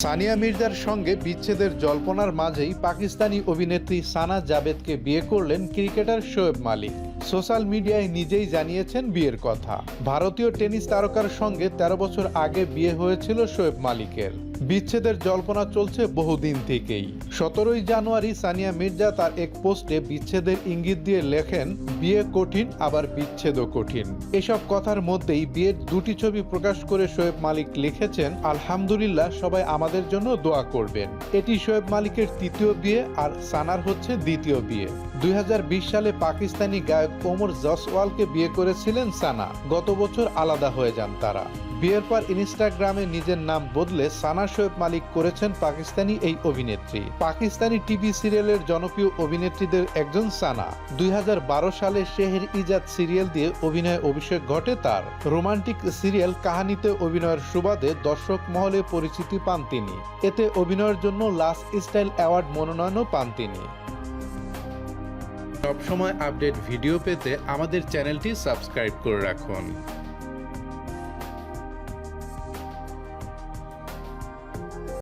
সানিয়া মির্জার সঙ্গে বিচ্ছেদের জল্পনার মাঝেই পাকিস্তানি অভিনেত্রী সানা জাভেদকে বিয়ে করলেন ক্রিকেটার শোয়েব মালিক। সোশ্যাল মিডিয়ায় নিজেই জানিয়েছেন বিয়ের কথা। ভারতীয় টেনিস তারকার সঙ্গে ১৩ বছর আগে বিয়ে হয়েছিল শোয়েব মালিকের। বিচ্ছেদের জল্পনা চলছে বহুদিন থেকেই। ১৭ই জানুয়ারি সানিয়া মির্জা তার এক পোস্টে বিচ্ছেদের ইঙ্গিত দিয়ে লেখেন, বিয়ে কঠিন আবার বিচ্ছেদও কঠিন। এসব কথার মধ্যেই বিয়ের দুটি ছবি প্রকাশ করে শোয়েব মালিক লিখেছেন, আলহামদুলিল্লাহ, সবাই আমাদের জন্য দোয়া করবেন। এটি শোয়েব মালিকের তৃতীয় বিয়ে আর সানার হচ্ছে দ্বিতীয় বিয়ে। ২০২০ সালে পাকিস্তানি গায়ক ওমর জসওয়ালকে বিয়ে করেছিলেন সানা। গত বছর আলাদা হয়ে যান তারা। বিয়ের পর ইনস্টাগ্রামে নিজের নাম বদলে সানা শোয়েব মালিক করেছেন পাকিস্তানি এই অভিনেত্রী। পাকিস্তানি টিভি সিরিয়ালের জনপ্রিয় অভিনেত্রীদের একজন সানা। ২০১২ সালে শেহর ইজাদ সিরিয়াল দিয়ে অভিনয়ে অভিষেক ঘটে তার। রোমান্টিক সিরিয়াল কাহানিতে অভিনয়ের সুবাদে দর্শক মহলে পরিচিতি পান তিনি। এতে অভিনয়ের জন্য লাস্ট স্টাইল অ্যাওয়ার্ড মনোনয়নও পান তিনি। সবসময় আপডেট ভিডিও পেতে আমাদের চ্যানেলটি সাবস্ক্রাইব করে রাখুন।